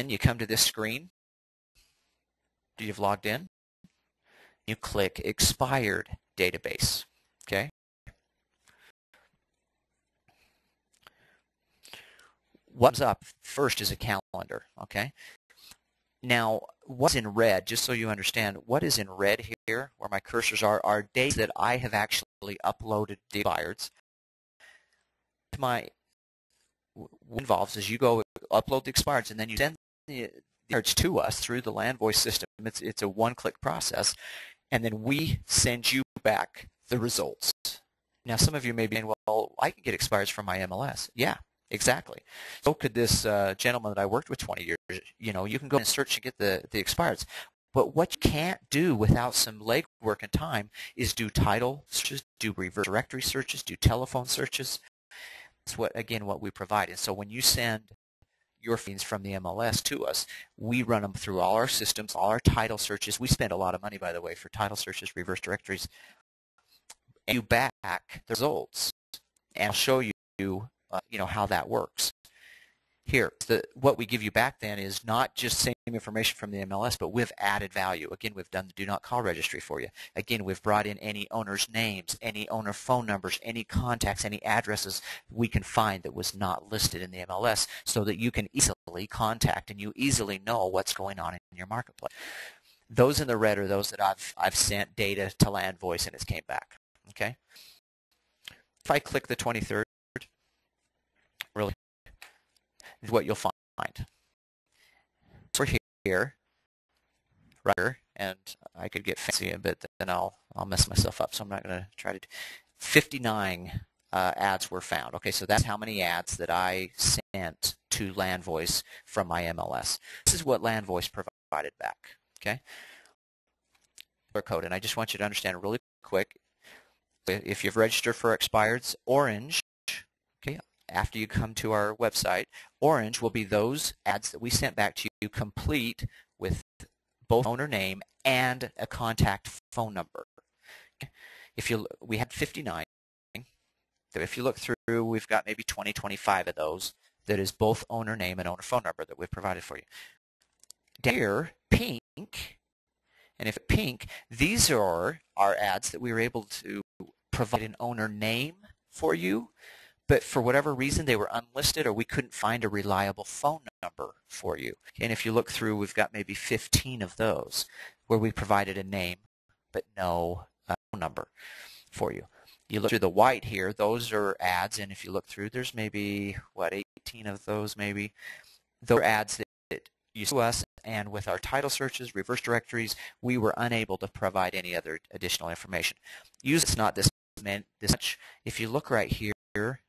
you come to this screen. You've logged in. You click Expired Database. Okay. What comes up first is a calendar. Okay. Now, what's in red, just so you understand, what is in red here, where my cursors are dates that I have actually uploaded the expireds. What involves is you go upload the expireds, and then you send the expireds to us through the LandVoice system. It's a one-click process, and then we send you back the results. Now, some of you may be saying, well, I can get expireds from my MLS. Yeah. Exactly. So could this gentleman that I worked with 20 years, you can go and search and get the expireds. But what you can't do without some legwork and time is do title searches, do reverse directory searches, do telephone searches. That's what we provide. And so when you send your feeds from the MLS to us, we run them through all our systems, all our title searches. We spend a lot of money, by the way, for title searches, reverse directories. And you back the results, and I'll show you how that works. Here, what we give you back then is not just same information from the MLS, but we've added value. Again, we've done the do not call registry for you. Again, we've brought in any owner's names, any owner phone numbers, any contacts, any addresses we can find that was not listed in the MLS, so that you can easily contact and you easily know what's going on in your marketplace. Those in the red are those that I've sent data to LandVoice and it's came back. Okay. If I click the 23rd, really, what you'll find. We're here, right here, and I could get fancy, but then I'll mess myself up. So I'm not going to try to. 59 ads were found. Okay, so that's how many ads that I sent to LandVoice from my MLS. This is what LandVoice provided back. Okay, code, and I just want you to understand really quick. If you've registered for expireds, orange. Okay. After you come to our website, orange will be those ads that we sent back to you complete with both owner name and a contact phone number. We had 59. If you look through, we've got maybe 20, 25 of those that is both owner name and owner phone number that we've provided for you. Down here, pink, and if pink, these are our ads that we were able to provide an owner name for you, but for whatever reason they were unlisted or we couldn't find a reliable phone number for you. And if you look through, we've got maybe 15 of those where we provided a name but no phone number for you. You look through the white here, those are ads, and if you look through, there's maybe, 18 of those maybe. Those are ads that you send to us, and with our title searches, reverse directories, we were unable to provide any other additional information. Usually it's not this much. If you look right here,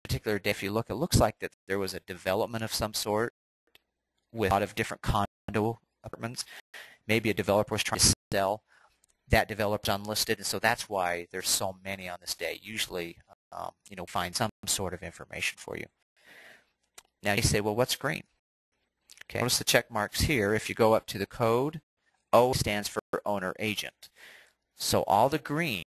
particular day, if you look, it looks like that there was a development of some sort with a lot of different condo apartments. Maybe a developer was trying to sell. That developer's unlisted, and so that's why there's so many on this day. Usually, find some sort of information for you. Now you say, well, what's green? Okay, notice the check marks here. If you go up to the code, O stands for owner agent. So all the green.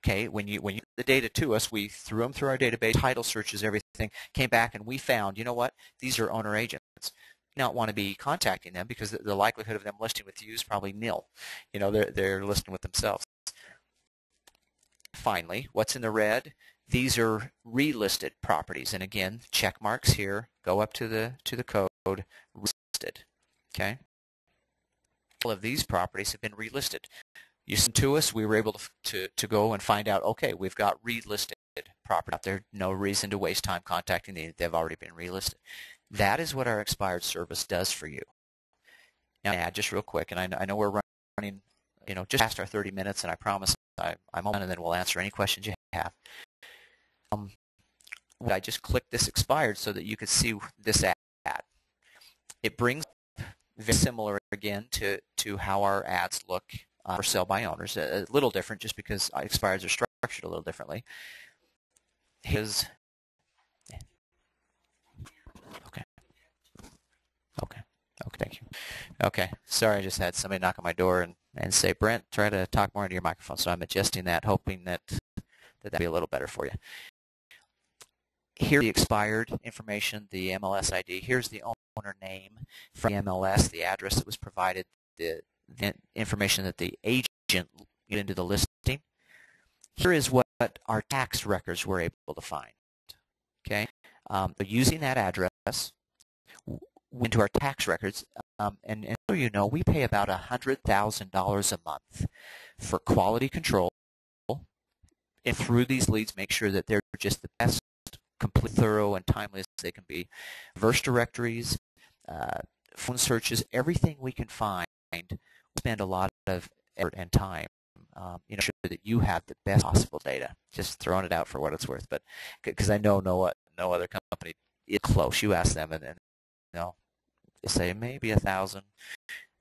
Okay, when you get the data to us, we threw them through our database, title searches, everything, came back, and we found, you know what, these are owner agents. You don't want to be contacting them because the likelihood of them listing with you is probably nil. They're listing with themselves. Finally, what's in the red? These are relisted properties, and again, check marks here. Go up to the code, relisted. Okay, all of these properties have been relisted. You sent to us, we were able to go and find out, okay, we've got relisted property out there. No reason to waste time contacting them. They've already been relisted. That is what our expired service does for you. Now, just real quick, and I know we're running, just past our 30 minutes, and I promise I'm on, and then we'll answer any questions you have. I just clicked this expired so that you could see this ad. It brings very similar again to how our ads look for sale by owners. A little different just because expireds are structured a little differently. Okay, thank you. Okay, sorry, I just had somebody knock on my door and say, Brent, try to talk more into your microphone. So I'm adjusting that, hoping that that'd be a little better for you. Here's the expired information, the MLS ID. Here's the owner name from the MLS, the address that was provided, the information that the agent put into the listing. Here is what our tax records were able to find. Okay, using that address into our tax records, and so you know, we pay about $100,000 a month for quality control, and through these leads, make sure that they're just the best, complete, thorough, and timely as they can be. Reverse directories, phone searches, everything we can find. We spend a lot of effort and time, sure that you have the best possible data. Just throwing it out for what it's worth, but because I know no other company is close. You ask them, and they say maybe 1,000.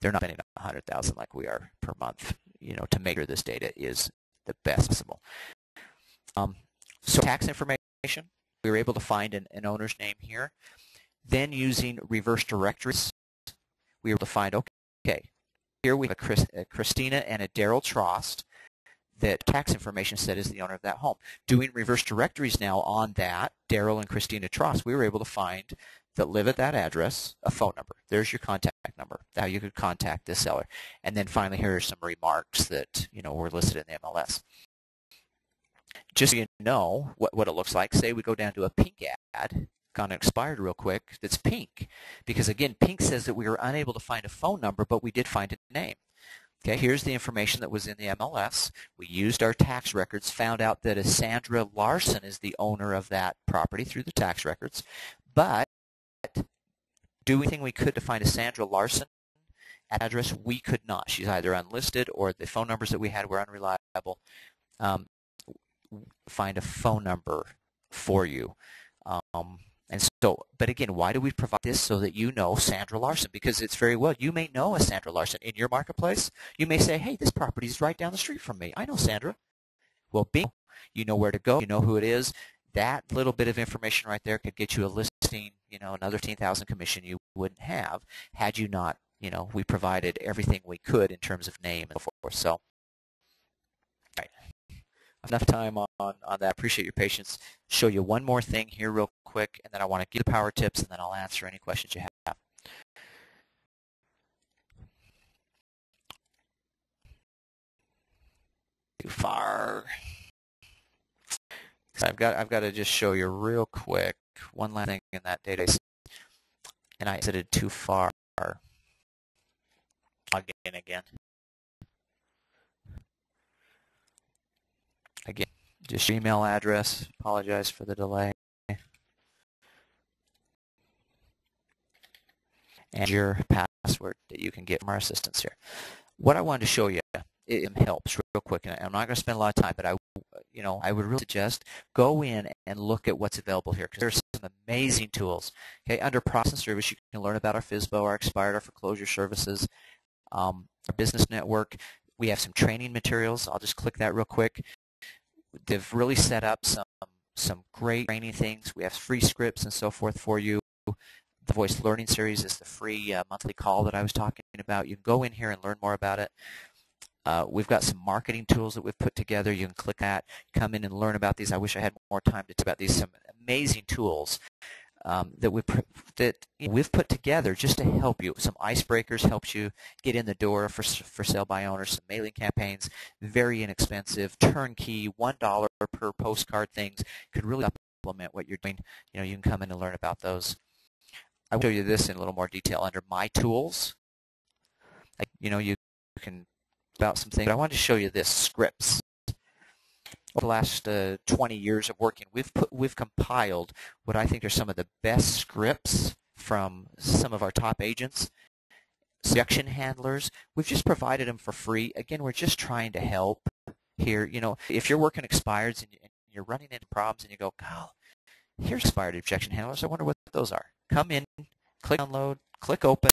They're not spending 100,000 like we are per month, to make sure this data is the best possible. So tax information, we were able to find an owner's name here. Then using reverse directories, we were able to find, okay, here we have a Christina and a Daryl Trost that tax information said is the owner of that home. Doing reverse directories now on that, Daryl and Christina Trost, we were able to find that live at that address, a phone number. There's your contact number, how you could contact the seller. And then finally, here are some remarks that, were listed in the MLS. Just so you know what it looks like, say we go down to a pink ad, gone expired real quick, that's pink. Because again, pink says that we were unable to find a phone number, but we did find a name. Okay, here's the information that was in the MLS. We used our tax records, found out that a Sandra Larson is the owner of that property through the tax records. But do anything we could to find a Sandra Larson address, we could not. She's either unlisted or the phone numbers that we had were unreliable. Find a phone number for you. And so, but again, why do we provide this? So that you know Sandra Larson, because it's very well, you may know a Sandra Larson in your marketplace. You may say, hey, this property is right down the street from me. I know Sandra. Well, bingo, you know where to go. You know who it is. That little bit of information right there could get you a listing, another $15,000 commission you wouldn't have had you not, we provided everything we could in terms of name and so forth. So, right. Enough time on that. Appreciate your patience. Show you one more thing here real quick, and then I want to give the power tips, and then I'll answer any questions you have. Too far. So I've got to just show you real quick one last thing in that database, and I exited too far. Log in again. Again, just your email address. Apologize for the delay. And your password that you can get from our assistants here. What I wanted to show you, it helps real quick, and I'm not going to spend a lot of time, but I would really suggest go in and look at what's available here, because there's some amazing tools. Okay, under Process and Service, you can learn about our Fsbo, our expired, our foreclosure services, our business network. We have some training materials. I'll just click that real quick. They've really set up some great training things. We have free scripts and so forth for you. The Voice Learning Series is the free monthly call that I was talking about. You can go in here and learn more about it. We've got some marketing tools that we've put together. You can click that, come in and learn about these. I wish I had more time to talk about these. Some amazing tools that we've put together just to help you. Some icebreakers helps you get in the door for sale by owners. Some mailing campaigns, very inexpensive, turnkey, $1 per postcard things could really supplement what you're doing. You can come in and learn about those. I will show you this in a little more detail under My Tools. You can about some things. I wanted to show you this scripts. Over the last 20 years of working, we've compiled what I think are some of the best scripts from some of our top agents, objection handlers. We've just provided them for free. Again, we're just trying to help here. If you're working expireds and you're running into problems and you go, "God, here's expired objection handlers. I wonder what those are." Come in, click download, click open,